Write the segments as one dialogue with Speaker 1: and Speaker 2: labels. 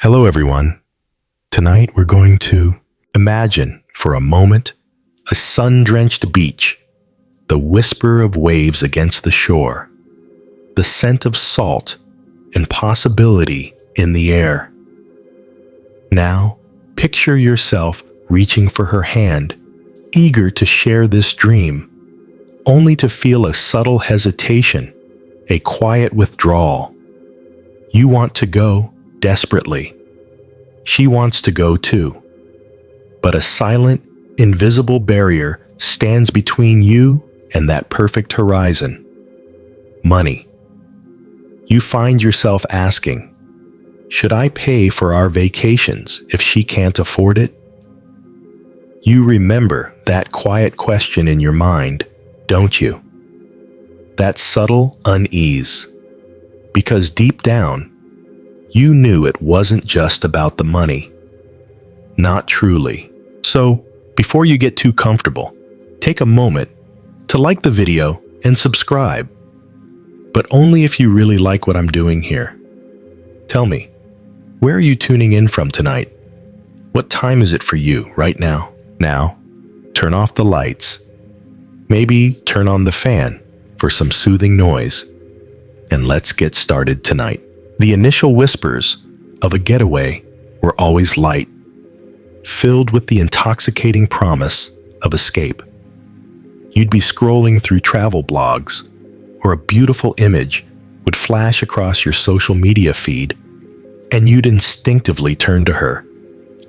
Speaker 1: Hello, everyone. Tonight we're going to imagine for a moment a sun-drenched beach, the whisper of waves against the shore, the scent of salt and possibility in the air. Now, picture yourself reaching for her hand, eager to share this dream, only to feel a subtle hesitation, a quiet withdrawal. You want to go desperately. She wants to go too. But a silent, invisible barrier stands between you and that perfect horizon. Money. You find yourself asking, should I pay for our vacations if she can't afford it? You remember that quiet question in your mind, don't you? That subtle unease. Because deep down, you knew it wasn't just about the money. Not truly. So, before you get too comfortable, take a moment to like the video and subscribe. But only if you really like what I'm doing here. Tell me, where are you tuning in from tonight? What time is it for you right now? Now, turn off the lights. Maybe turn on the fan for some soothing noise. And let's get started tonight. The initial whispers of a getaway were always light, filled with the intoxicating promise of escape. You'd be scrolling through travel blogs, or a beautiful image would flash across your social media feed, and you'd instinctively turn to her,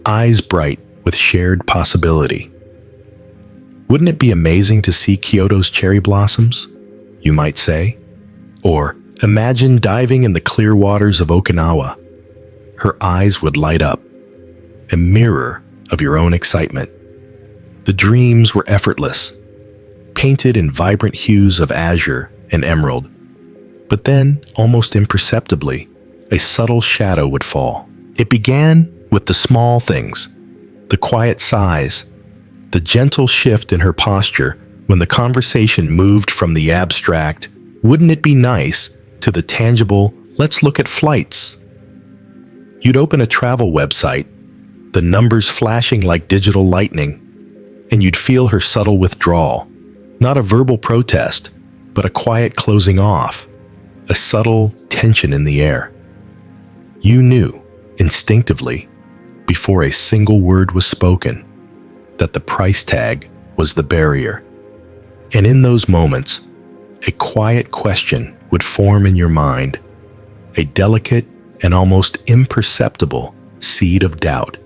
Speaker 1: eyes bright with shared possibility. Wouldn't it be amazing to see Kyoto's cherry blossoms, you might say? Or imagine diving in the clear waters of Okinawa. Her eyes would light up, a mirror of your own excitement. The dreams were effortless, painted in vibrant hues of azure and emerald. But then, almost imperceptibly, a subtle shadow would fall. It began with the small things, the quiet sighs, the gentle shift in her posture when the conversation moved from the abstract, "Wouldn't it be nice?" to the tangible, "Let's look at flights." You'd open a travel website, the numbers flashing like digital lightning, and you'd feel her subtle withdrawal, not a verbal protest, but a quiet closing off, a subtle tension in the air. You knew, instinctively, before a single word was spoken, that the price tag was the barrier. And in those moments, a quiet question would form in your mind, a delicate and almost imperceptible seed of doubt.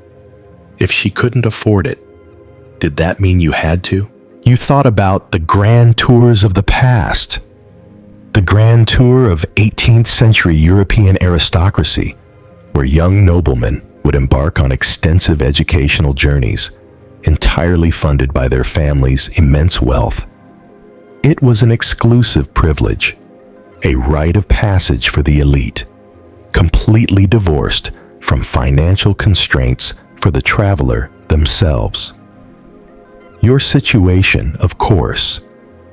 Speaker 1: If she couldn't afford it, did that mean you had to? You thought about the grand tours of the past, the grand tour of 18th century European aristocracy, where young noblemen would embark on extensive educational journeys, entirely funded by their families' immense wealth. It was an exclusive privilege, a rite of passage for the elite, completely divorced from financial constraints for the traveler themselves. Your situation, of course,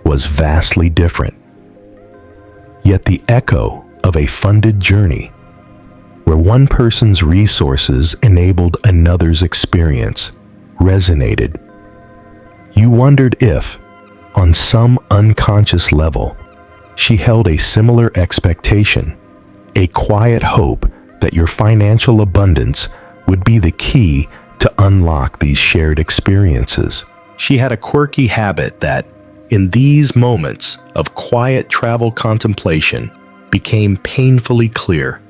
Speaker 1: was vastly different. Yet the echo of a funded journey, where one person's resources enabled another's experience, resonated. You wondered if, on some unconscious level, she held a similar expectation, a quiet hope that your financial abundance would be the key to unlock these shared experiences. She had a quirky habit that, in these moments of quiet travel contemplation, became painfully clear.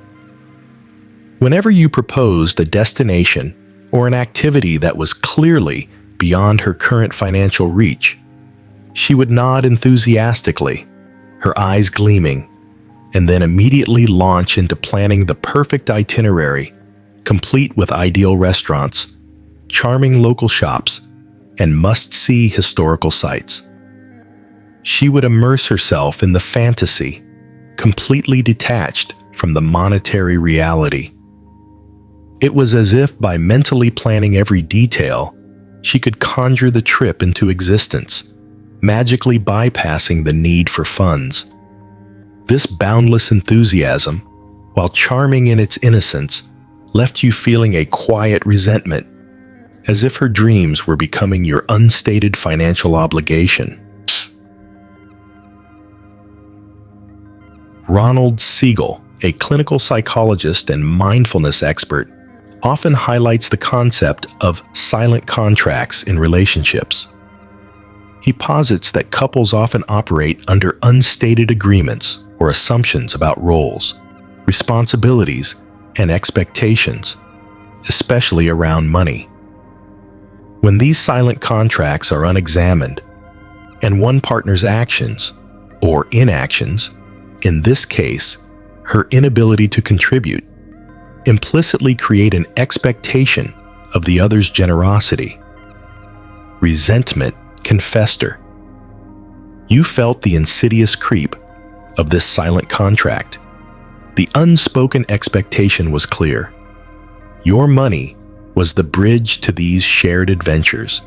Speaker 1: Whenever you proposed a destination or an activity that was clearly beyond her current financial reach, she would nod enthusiastically, her eyes gleaming, and then immediately launch into planning the perfect itinerary, complete with ideal restaurants, charming local shops, and must-see historical sites. She would immerse herself in the fantasy, completely detached from the monetary reality. It was as if by mentally planning every detail, she could conjure the trip into existence, magically bypassing the need for funds. This boundless enthusiasm, while charming in its innocence, left you feeling a quiet resentment, as if her dreams were becoming your unstated financial obligation. Ronald Siegel, a clinical psychologist and mindfulness expert, often highlights the concept of silent contracts in relationships. He posits that couples often operate under unstated agreements or assumptions about roles, responsibilities, and expectations, especially around money. When these silent contracts are unexamined, and one partner's actions, or inactions, in this case, her inability to contribute, implicitly create an expectation of the other's generosity, resentment can fester. You felt the insidious creep of this silent contract. The unspoken expectation was clear. Your money was the bridge to these shared adventures,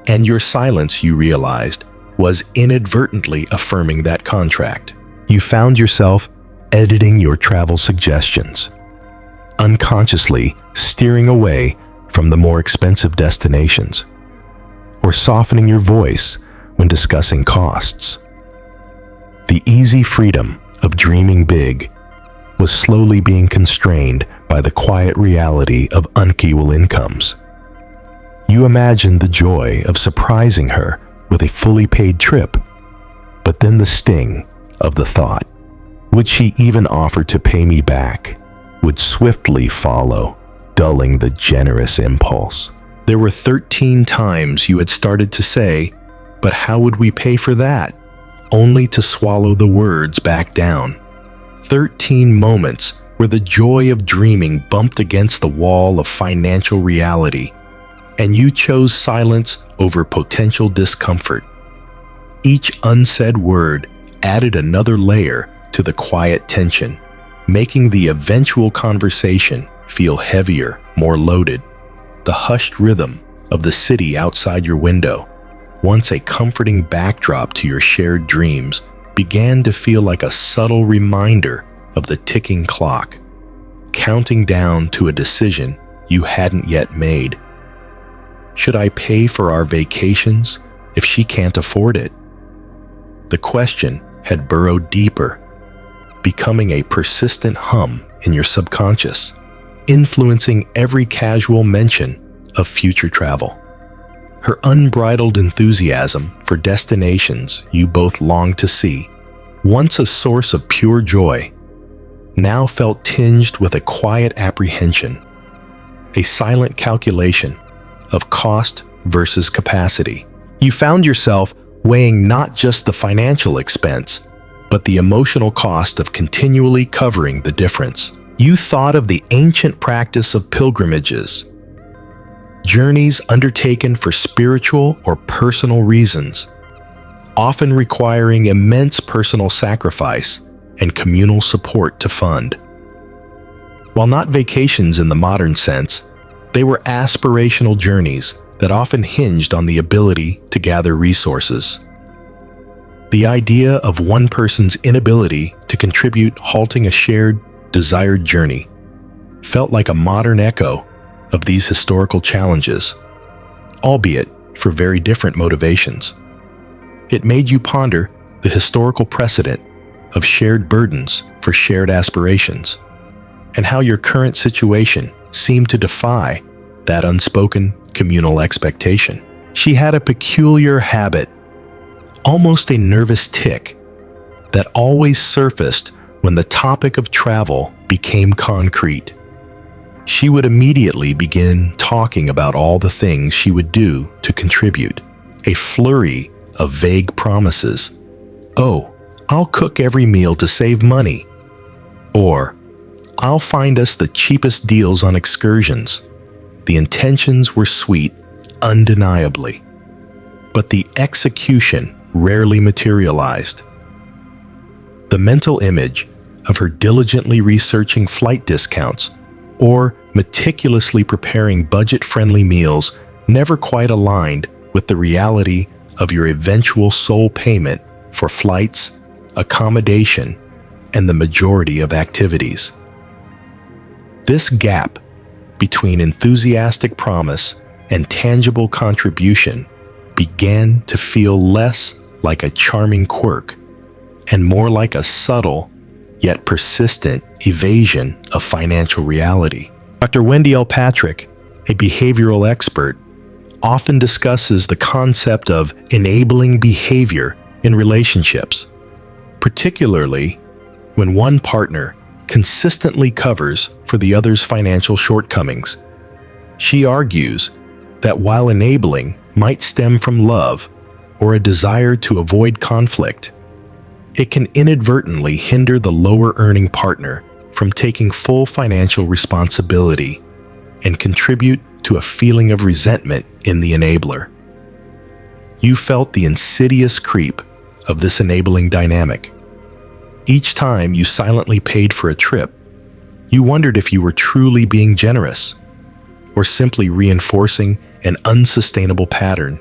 Speaker 1: and your silence, you realized, was inadvertently affirming that contract. You found yourself editing your travel suggestions, unconsciously steering away from the more expensive destinations, or softening your voice when discussing costs. The easy freedom of dreaming big was slowly being constrained by the quiet reality of unequal incomes. You imagined the joy of surprising her with a fully paid trip, but then the sting of the thought, would she even offer to pay me back, would swiftly follow, dulling the generous impulse. There were 13 times you had started to say, "But how would we pay for that?" only to swallow the words back down. 13 moments where the joy of dreaming bumped against the wall of financial reality, and you chose silence over potential discomfort. Each unsaid word added another layer to the quiet tension, making the eventual conversation feel heavier, more loaded. The hushed rhythm of the city outside your window, once a comforting backdrop to your shared dreams, began to feel like a subtle reminder of the ticking clock, counting down to a decision you hadn't yet made. Should I pay for our vacations if she can't afford it? The question had burrowed deeper, becoming a persistent hum in your subconscious, influencing every casual mention of future travel. Her unbridled enthusiasm for destinations you both longed to see, once a source of pure joy, now felt tinged with a quiet apprehension, a silent calculation of cost versus capacity. You found yourself weighing not just the financial expense, but the emotional cost of continually covering the difference. You thought of the ancient practice of pilgrimages, journeys undertaken for spiritual or personal reasons, often requiring immense personal sacrifice and communal support to fund. While not vacations in the modern sense, they were aspirational journeys that often hinged on the ability to gather resources. The idea of one person's inability to contribute halting a shared, desired journey felt like a modern echo of these historical challenges, albeit for very different motivations. It made you ponder the historical precedent of shared burdens for shared aspirations, and how your current situation seemed to defy that unspoken communal expectation. She had a peculiar habit, almost a nervous tic, that always surfaced when the topic of travel became concrete. She would immediately begin talking about all the things she would do to contribute, a flurry of vague promises. "Oh, I'll cook every meal to save money," or "I'll find us the cheapest deals on excursions." The intentions were sweet, undeniably, but the execution rarely materialized. The mental image of her diligently researching flight discounts or meticulously preparing budget-friendly meals never quite aligned with the reality of your eventual sole payment for flights, accommodation, and the majority of activities. This gap between enthusiastic promise and tangible contribution began to feel less like a charming quirk and more like a subtle yet persistent evasion of financial reality. Dr. Wendy L. Patrick, a behavioral expert, often discusses the concept of enabling behavior in relationships, particularly when one partner consistently covers for the other's financial shortcomings. She argues that while enabling might stem from love or a desire to avoid conflict, it can inadvertently hinder the lower-earning partner from taking full financial responsibility and contribute to a feeling of resentment in the enabler. You felt the insidious creep of this enabling dynamic. Each time you silently paid for a trip, you wondered if you were truly being generous or simply reinforcing an unsustainable pattern,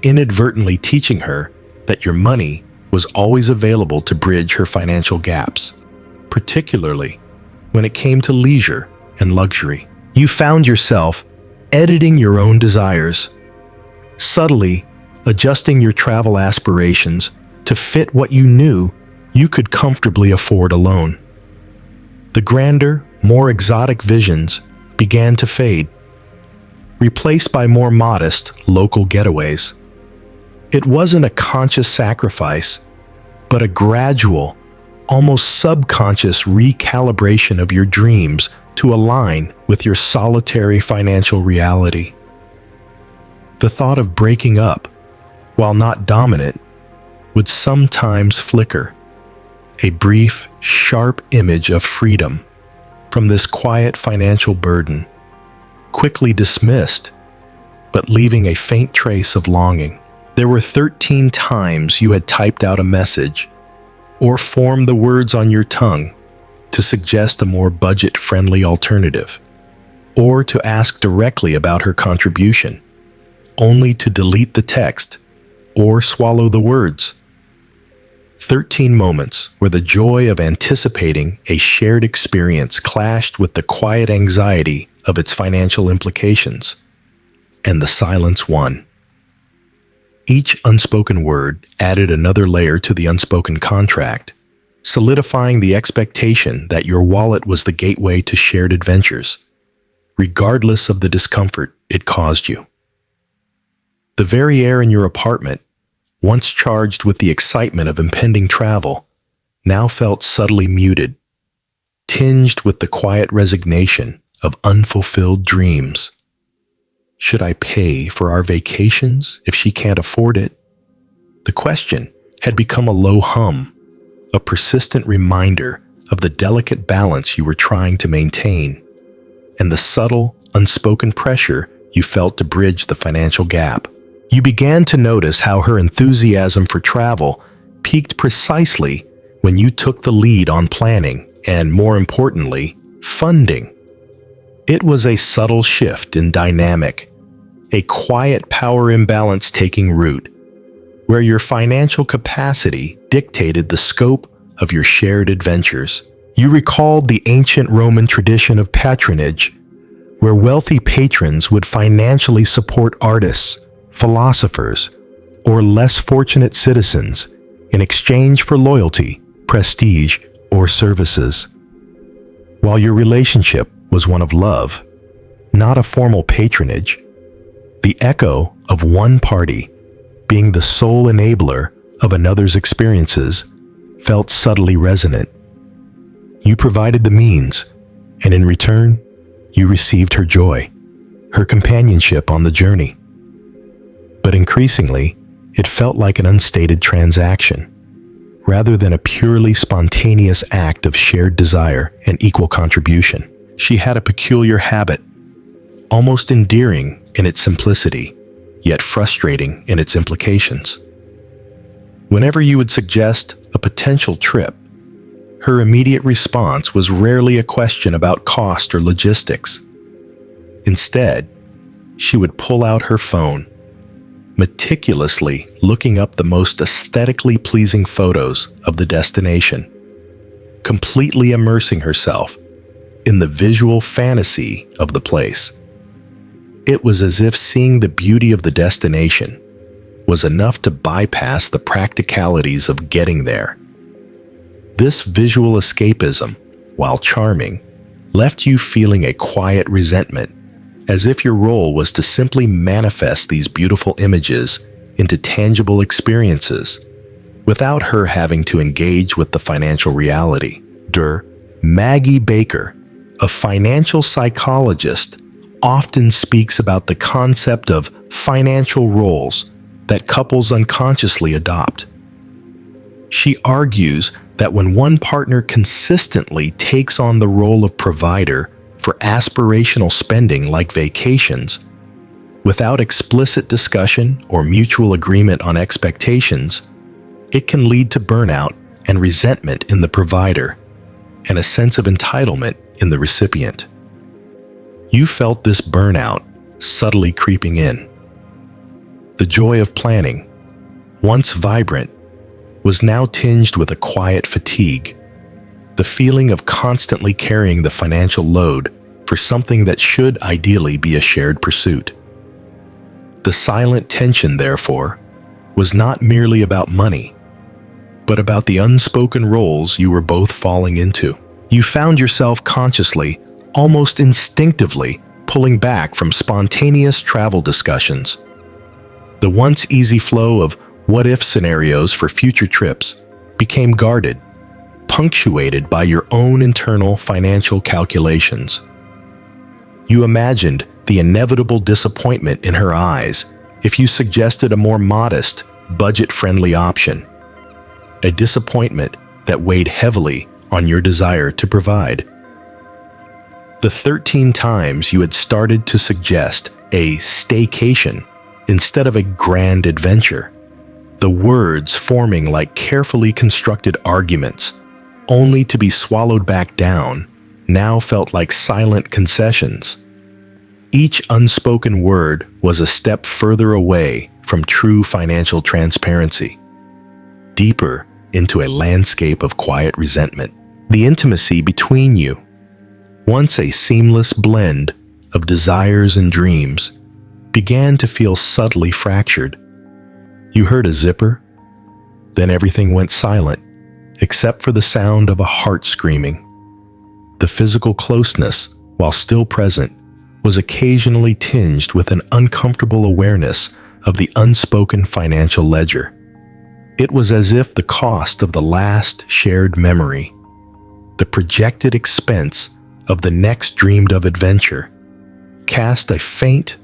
Speaker 1: inadvertently teaching her that your money was always available to bridge her financial gaps, particularly when it came to leisure and luxury. You found yourself editing your own desires, subtly adjusting your travel aspirations to fit what you knew you could comfortably afford alone. The grander, more exotic visions began to fade, replaced by more modest local getaways. It wasn't a conscious sacrifice, but a gradual, almost subconscious recalibration of your dreams to align with your solitary financial reality. The thought of breaking up, while not dominant, would sometimes flicker, a brief, sharp image of freedom from this quiet financial burden, quickly dismissed, but leaving a faint trace of longing. There were 13 times you had typed out a message or formed the words on your tongue to suggest a more budget-friendly alternative, or to ask directly about her contribution, only to delete the text or swallow the words. 13 moments where the joy of anticipating a shared experience clashed with the quiet anxiety of its financial implications, and the silence won. Each unspoken word added another layer to the unspoken contract, solidifying the expectation that your wallet was the gateway to shared adventures, regardless of the discomfort it caused you. The very air in your apartment, once charged with the excitement of impending travel, now felt subtly muted, tinged with the quiet resignation of unfulfilled dreams. Should I pay for our vacations if she can't afford it? The question had become a low hum, a persistent reminder of the delicate balance you were trying to maintain, and the subtle, unspoken pressure you felt to bridge the financial gap. You began to notice how her enthusiasm for travel peaked precisely when you took the lead on planning and, more importantly, funding. It was a subtle shift in dynamic, a quiet power imbalance taking root, where your financial capacity dictated the scope of your shared adventures. You recalled the ancient Roman tradition of patronage, where wealthy patrons would financially support artists, philosophers, or less fortunate citizens in exchange for loyalty, prestige, or services. While your relationship was one of love, not a formal patronage, the echo of one party being the sole enabler of another's experiences felt subtly resonant. You provided the means, and in return, you received her joy, her companionship on the journey. But increasingly, it felt like an unstated transaction, rather than a purely spontaneous act of shared desire and equal contribution. She had a peculiar habit, almost endearing in its simplicity, yet frustrating in its implications. Whenever you would suggest a potential trip, her immediate response was rarely a question about cost or logistics. Instead, she would pull out her phone, meticulously looking up the most aesthetically pleasing photos of the destination, completely immersing herself in the visual fantasy of the place. It was as if seeing the beauty of the destination was enough to bypass the practicalities of getting there. This visual escapism, while charming, left you feeling a quiet resentment, as if your role was to simply manifest these beautiful images into tangible experiences, without her having to engage with the financial reality. Maggie Baker, a financial psychologist, often speaks about the concept of financial roles that couples unconsciously adopt. She argues that when one partner consistently takes on the role of provider for aspirational spending like vacations, without explicit discussion or mutual agreement on expectations, it can lead to burnout and resentment in the provider, and a sense of entitlement in the recipient. You felt this burnout subtly creeping in. The joy of planning, once vibrant, was now tinged with a quiet fatigue, the feeling of constantly carrying the financial load for something that should ideally be a shared pursuit. The silent tension, therefore, was not merely about money, but about the unspoken roles you were both falling into. You found yourself consciously, almost instinctively, pulling back from spontaneous travel discussions. The once easy flow of what-if scenarios for future trips became guarded, punctuated by your own internal financial calculations. You imagined the inevitable disappointment in her eyes if you suggested a more modest, budget-friendly option, a disappointment that weighed heavily on your desire to provide. The 13 times you had started to suggest a staycation instead of a grand adventure, the words forming like carefully constructed arguments, only to be swallowed back down, now felt like silent concessions. Each unspoken word was a step further away from true financial transparency, deeper into a landscape of quiet resentment. The intimacy between you, once a seamless blend of desires and dreams, began to feel subtly fractured. You heard a zipper, then everything went silent, except for the sound of a heart screaming. The physical closeness, while still present, was occasionally tinged with an uncomfortable awareness of the unspoken financial ledger. It was as if the cost of the last shared memory, the projected expense of the next dreamed-of adventure, cast a faint,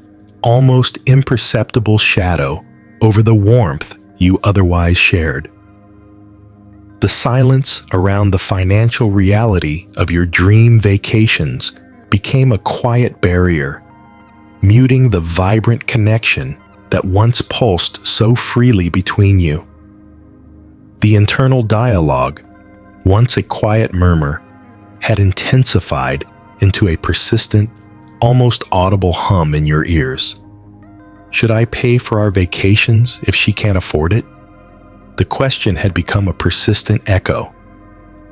Speaker 1: almost imperceptible shadow over the warmth you otherwise shared. The silence around the financial reality of your dream vacations became a quiet barrier, muting the vibrant connection that once pulsed so freely between you. The internal dialogue, once a quiet murmur, had intensified into a persistent, almost audible hum in your ears. Should I pay for our vacations if she can't afford it? The question had become a persistent echo,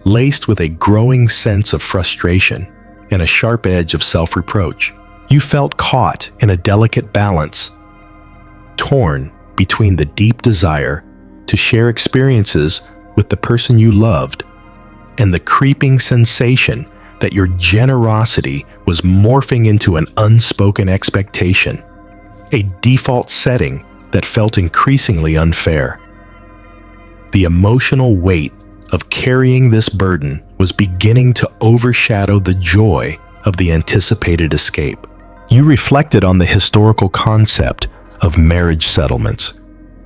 Speaker 1: laced with a growing sense of frustration and a sharp edge of self-reproach. You felt caught in a delicate balance, torn between the deep desire to share experiences with the person you loved and the creeping sensation that your generosity was morphing into an unspoken expectation, a default setting that felt increasingly unfair. The emotional weight of carrying this burden was beginning to overshadow the joy of the anticipated escape. You reflected on the historical concept of marriage settlements,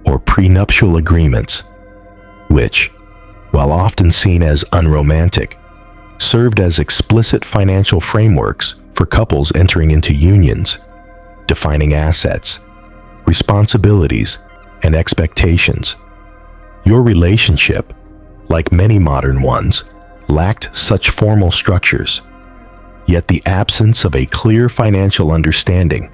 Speaker 1: or prenuptial agreements, which, while often seen as unromantic, served as explicit financial frameworks for couples entering into unions, defining assets, responsibilities, and expectations. Your relationship, like many modern ones, lacked such formal structures, yet the absence of a clear financial understanding,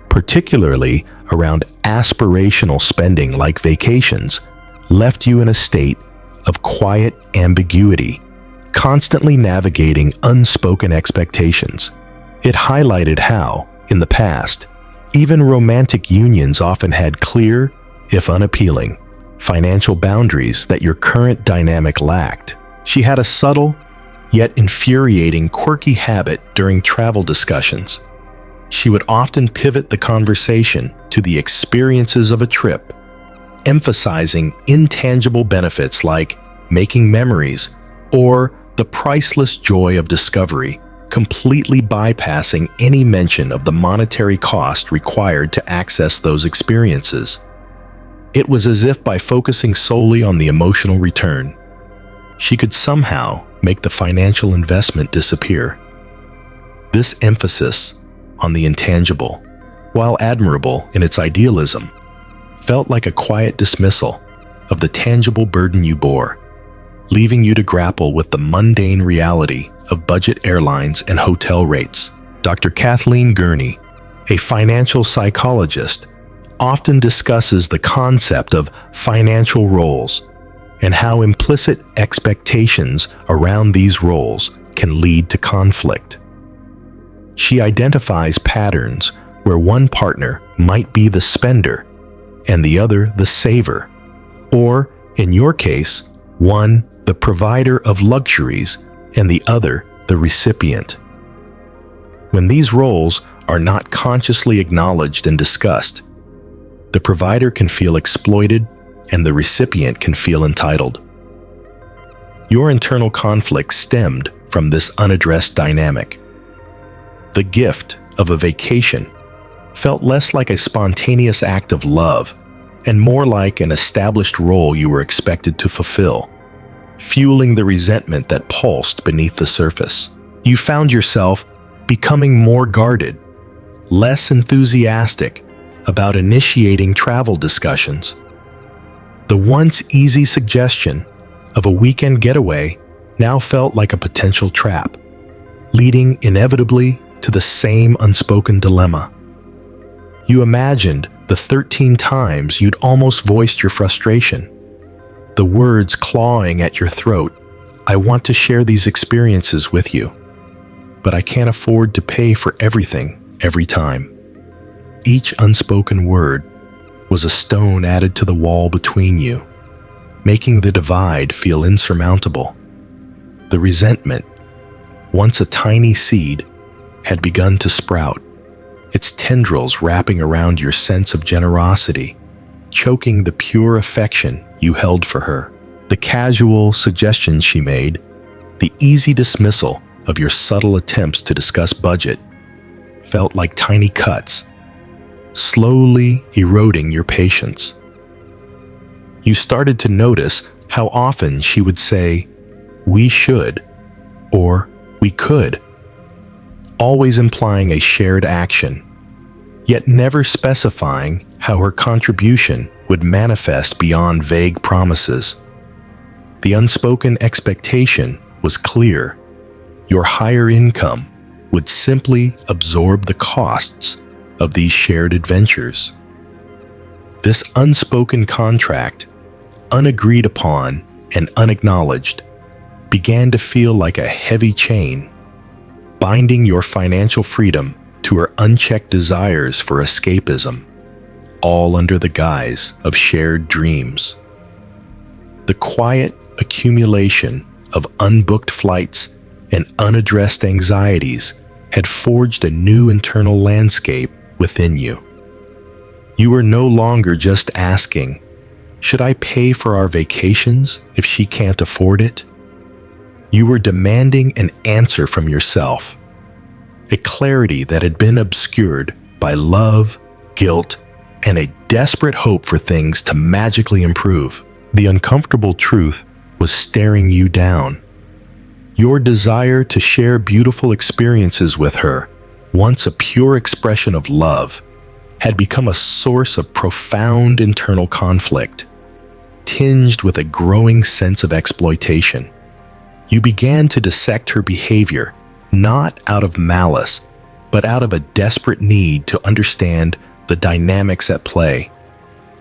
Speaker 1: particularly around aspirational spending like vacations, left you in a state of quiet ambiguity, constantly navigating unspoken expectations. It highlighted how, in the past, even romantic unions often had clear, if unappealing, financial boundaries that your current dynamic lacked. She had a subtle, yet infuriating, quirky habit during travel discussions. She would often pivot the conversation to the experiences of a trip, emphasizing intangible benefits like making memories or the priceless joy of discovery, completely bypassing any mention of the monetary cost required to access those experiences. It was as if by focusing solely on the emotional return, she could somehow make the financial investment disappear. This emphasis on the intangible, while admirable in its idealism, felt like a quiet dismissal of the tangible burden you bore, leaving you to grapple with the mundane reality of budget airlines and hotel rates. Dr. Kathleen Gurney, a financial psychologist, often discusses the concept of financial roles and how implicit expectations around these roles can lead to conflict. She identifies patterns where one partner might be the spender and the other the saver, or, in your case, one the provider of luxuries and the other the recipient. When these roles are not consciously acknowledged and discussed, the provider can feel exploited and the recipient can feel entitled. Your internal conflict stemmed from this unaddressed dynamic. The gift of a vacation felt less like a spontaneous act of love and more like an established role you were expected to fulfill, fueling the resentment that pulsed beneath the surface. You found yourself becoming more guarded, less enthusiastic about initiating travel discussions. The once easy suggestion of a weekend getaway now felt like a potential trap, leading inevitably to the same unspoken dilemma. You imagined the 13 times you'd almost voiced your frustration, the words clawing at your throat, "I want to share these experiences with you, but I can't afford to pay for everything every time." Each unspoken word was a stone added to the wall between you, making the divide feel insurmountable. The resentment, once a tiny seed, had begun to sprout, its tendrils wrapping around your sense of generosity, choking the pure affection you held for her. The casual suggestions she made, the easy dismissal of your subtle attempts to discuss budget, felt like tiny cuts, slowly eroding your patience. You started to notice how often she would say, "We should," or "We could," always implying a shared action, yet never specifying how her contribution would manifest beyond vague promises. The unspoken expectation was clear. Your higher income would simply absorb the costs of these shared adventures. This unspoken contract, unagreed upon and unacknowledged, began to feel like a heavy chain, binding your financial freedom to her unchecked desires for escapism, all under the guise of shared dreams. The quiet accumulation of unbooked flights and unaddressed anxieties had forged a new internal landscape within you. You were no longer just asking, "Should I pay for our vacations if she can't afford it?" You were demanding an answer from yourself, a clarity that had been obscured by love, guilt, and a desperate hope for things to magically improve. The uncomfortable truth was staring you down. Your desire to share beautiful experiences with her, once a pure expression of love, had become a source of profound internal conflict, tinged with a growing sense of exploitation. You began to dissect her behavior, not out of malice, but out of a desperate need to understand the dynamics at play,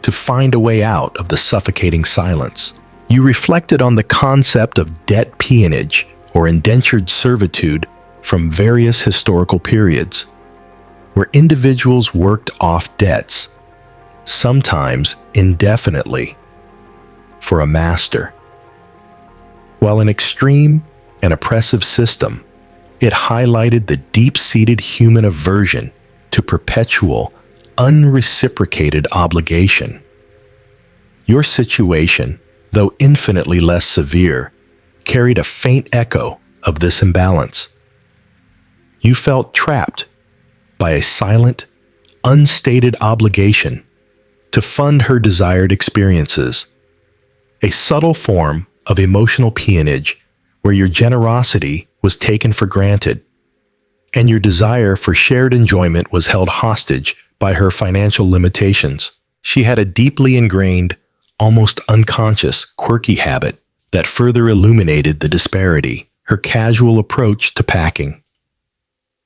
Speaker 1: to find a way out of the suffocating silence. You reflected on the concept of debt peonage, or indentured servitude from various historical periods, where individuals worked off debts, sometimes indefinitely, for a master. While an extreme and oppressive system, it highlighted the deep-seated human aversion to perpetual, unreciprocated obligation. Your situation, though infinitely less severe, carried a faint echo of this imbalance. You felt trapped by a silent, unstated obligation to fund her desired experiences, a subtle form of emotional peonage where your generosity was taken for granted and your desire for shared enjoyment was held hostage by her financial limitations. She had a deeply ingrained, almost unconscious, quirky habit that further illuminated the disparity: her casual approach to packing.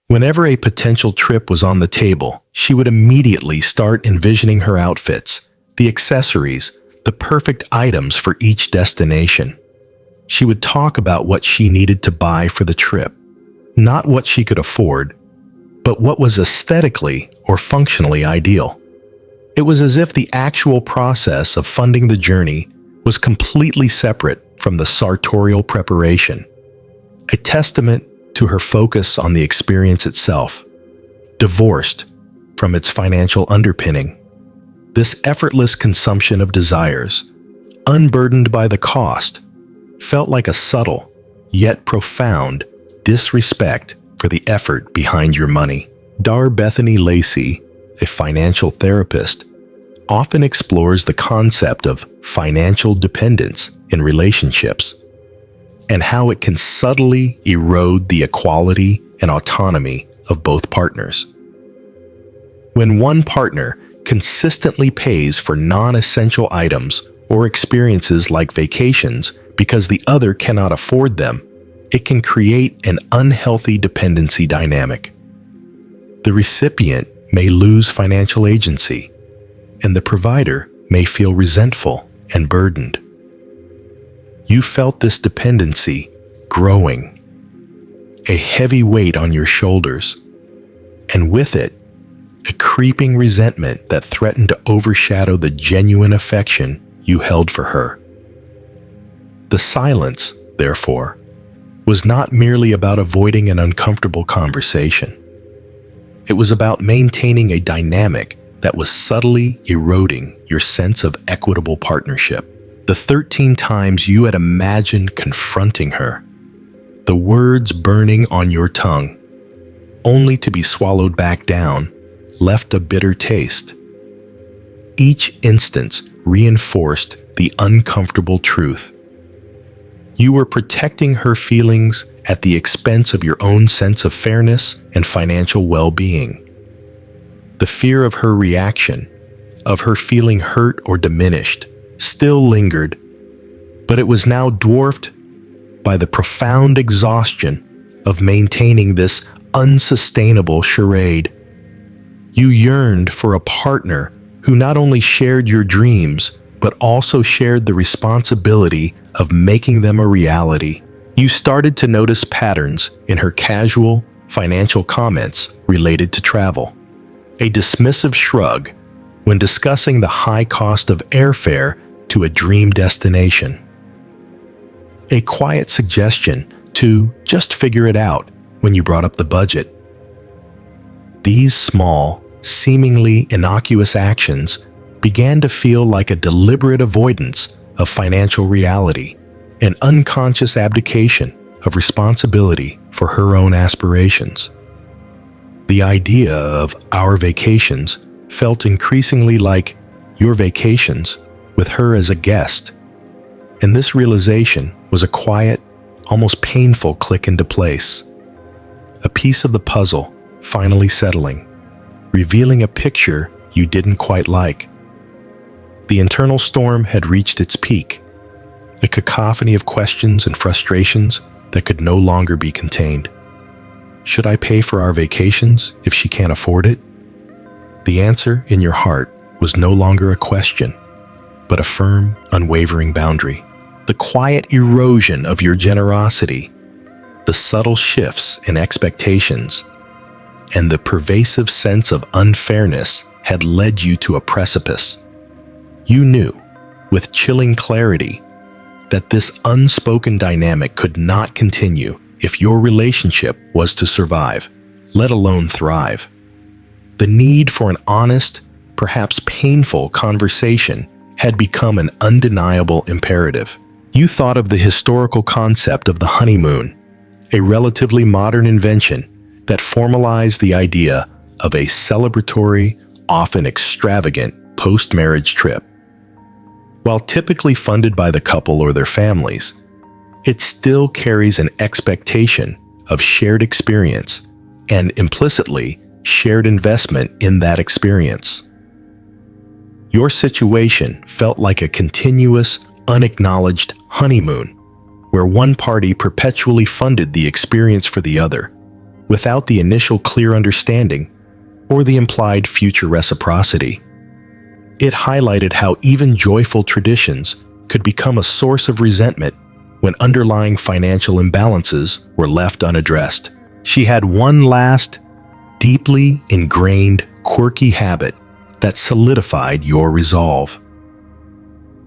Speaker 1: Whenever a potential trip was on the table, she would immediately start envisioning her outfits, the accessories, the perfect items for each destination. She would talk about what she needed to buy for the trip, not what she could afford, but what was aesthetically or functionally ideal. It was as if the actual process of funding the journey was completely separate from the sartorial preparation, a testament to her focus on the experience itself, divorced from its financial underpinning. This effortless consumption of desires, unburdened by the cost, felt like a subtle, yet profound, disrespect for the effort behind your money. Dar Bethany Lacey, a financial therapist, often explores the concept of financial dependence in relationships and how it can subtly erode the equality and autonomy of both partners. When one partner consistently pays for non-essential items or experiences like vacations because the other cannot afford them, it can create an unhealthy dependency dynamic. The recipient may lose financial agency, and the provider may feel resentful and burdened. You felt this dependency growing, a heavy weight on your shoulders, and with it, a creeping resentment that threatened to overshadow the genuine affection you held for her. The silence, therefore, was not merely about avoiding an uncomfortable conversation. It was about maintaining a dynamic that was subtly eroding your sense of equitable partnership. The 13 times you had imagined confronting her, the words burning on your tongue, only to be swallowed back down, left a bitter taste. Each instance reinforced the uncomfortable truth. You were protecting her feelings at the expense of your own sense of fairness and financial well-being. The fear of her reaction, of her feeling hurt or diminished, still lingered, but it was now dwarfed by the profound exhaustion of maintaining this unsustainable charade. You yearned for a partner who not only shared your dreams, but also shared the responsibility of making them a reality. You started to notice patterns in her casual, financial comments related to travel. A dismissive shrug when discussing the high cost of airfare to a dream destination. A quiet suggestion to just figure it out when you brought up the budget. These small, seemingly innocuous actions began to feel like a deliberate avoidance of financial reality, an unconscious abdication of responsibility for her own aspirations. The idea of our vacations felt increasingly like your vacations with her as a guest, and this realization was a quiet, almost painful click into place. A piece of the puzzle finally settling, revealing a picture you didn't quite like. The internal storm had reached its peak, a cacophony of questions and frustrations that could no longer be contained. Should I pay for our vacations if she can't afford it? The answer in your heart was no longer a question, but a firm, unwavering boundary. The quiet erosion of your generosity, the subtle shifts in expectations, and the pervasive sense of unfairness had led you to a precipice. You knew, with chilling clarity, that this unspoken dynamic could not continue if your relationship was to survive, let alone thrive. The need for an honest, perhaps painful conversation had become an undeniable imperative. You thought of the historical concept of the honeymoon, a relatively modern invention that formalized the idea of a celebratory, often extravagant post-marriage trip. While typically funded by the couple or their families, it still carries an expectation of shared experience and implicitly shared investment in that experience. Your situation felt like a continuous, unacknowledged honeymoon, where one party perpetually funded the experience for the other, without the initial clear understanding or the implied future reciprocity. It highlighted how even joyful traditions could become a source of resentment when underlying financial imbalances were left unaddressed. She had one last, deeply ingrained, quirky habit that solidified your resolve.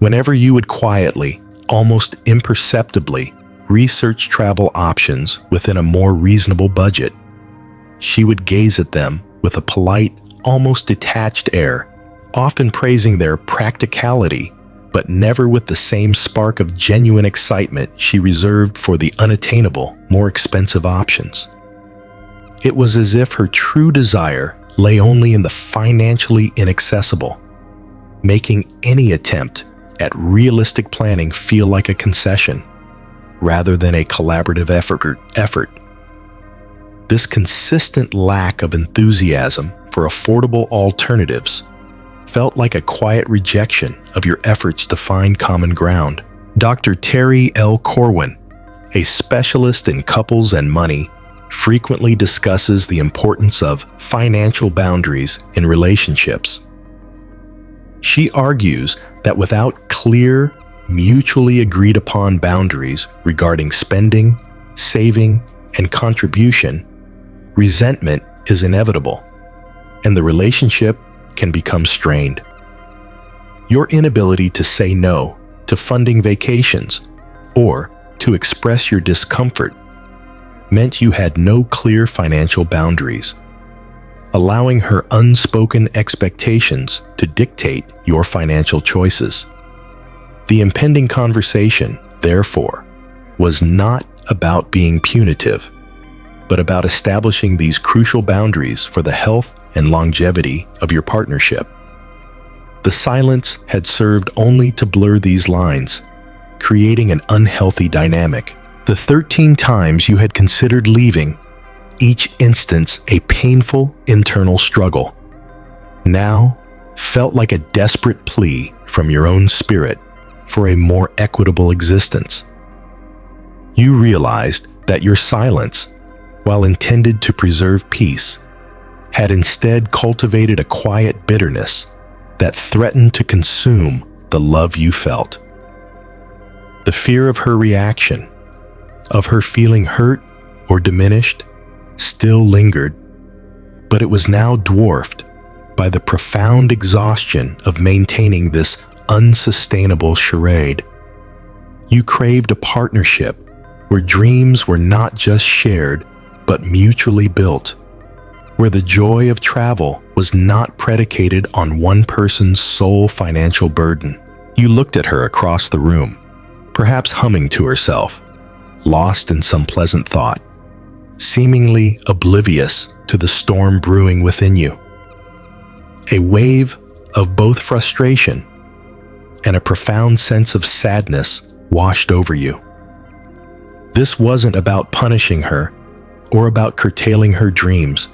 Speaker 1: Whenever you would quietly, almost imperceptibly, research travel options within a more reasonable budget, she would gaze at them with a polite, almost detached air, often praising their practicality, but never with the same spark of genuine excitement she reserved for the unattainable, more expensive options. It was as if her true desire lay only in the financially inaccessible, making any attempt at realistic planning feel like a concession, rather than a collaborative effort. This consistent lack of enthusiasm for affordable alternatives felt like a quiet rejection of your efforts to find common ground. Dr. Terry L. Corwin, a specialist in couples and money, frequently discusses the importance of financial boundaries in relationships. She argues that without clear, mutually agreed upon boundaries regarding spending, saving, and contribution, resentment is inevitable, and the relationship can become strained. Your inability to say no to funding vacations or to express your discomfort meant you had no clear financial boundaries, allowing her unspoken expectations to dictate your financial choices. The impending conversation, therefore, was not about being punitive, but about establishing these crucial boundaries for the health and longevity of your partnership. The silence had served only to blur these lines, creating an unhealthy dynamic. The 13 times you had considered leaving, each instance a painful internal struggle, now felt like a desperate plea from your own spirit for a more equitable existence. You realized that your silence, while intended to preserve peace, had instead cultivated a quiet bitterness that threatened to consume the love you felt. The fear of her reaction, of her feeling hurt or diminished, still lingered, but it was now dwarfed by the profound exhaustion of maintaining this unsustainable charade. You craved a partnership where dreams were not just shared, but mutually built, where the joy of travel was not predicated on one person's sole financial burden. You looked at her across the room, perhaps humming to herself, lost in some pleasant thought, seemingly oblivious to the storm brewing within you. A wave of both frustration and a profound sense of sadness washed over you. This wasn't about punishing her or about curtailing her dreams.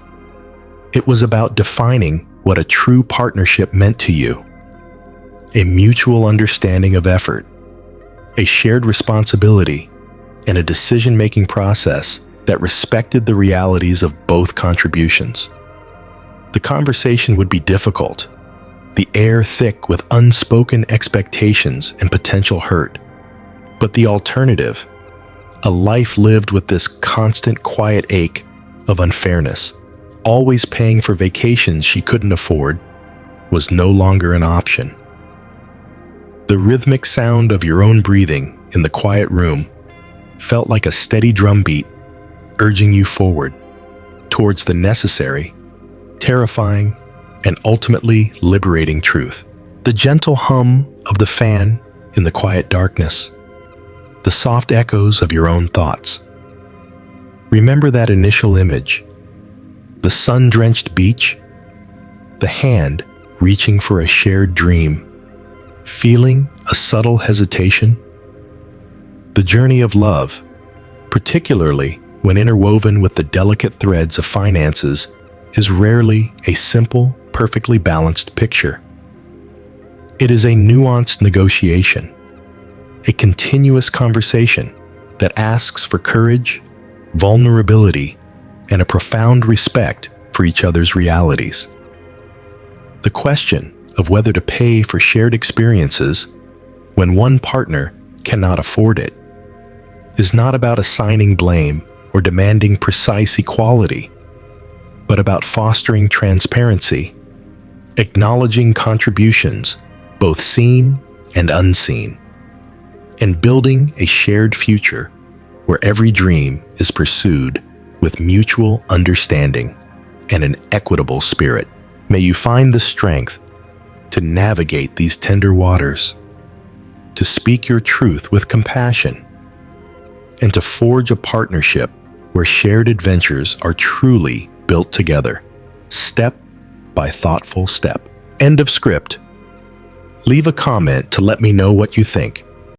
Speaker 1: It was about defining what a true partnership meant to you. A mutual understanding of effort, a shared responsibility, and a decision-making process that respected the realities of both contributions. The conversation would be difficult, the air thick with unspoken expectations and potential hurt. But the alternative, A life lived with this constant quiet ache of unfairness, always paying for vacations she couldn't afford, was no longer an option. The rhythmic sound of your own breathing in the quiet room felt like a steady drumbeat, urging you forward towards the necessary, terrifying, and ultimately liberating truth. The gentle hum of the fan in the quiet darkness, the soft echoes of your own thoughts. Remember that initial image, the sun-drenched beach, the hand reaching for a shared dream, feeling a subtle hesitation. The journey of love, particularly when interwoven with the delicate threads of finances, is rarely a simple, perfectly balanced picture. It is a nuanced negotiation, a continuous conversation that asks for courage, vulnerability, and a profound respect for each other's realities. The question of whether to pay for shared experiences when one partner cannot afford it is not about assigning blame or demanding precise equality, but about fostering transparency, acknowledging contributions, both seen and unseen, and building a shared future where every dream is pursued with mutual understanding and an equitable spirit. May you find the strength to navigate these tender waters, to speak your truth with compassion, and to forge a partnership where shared adventures are truly built together, step by thoughtful step. End of script. Leave a comment to let me know what you think.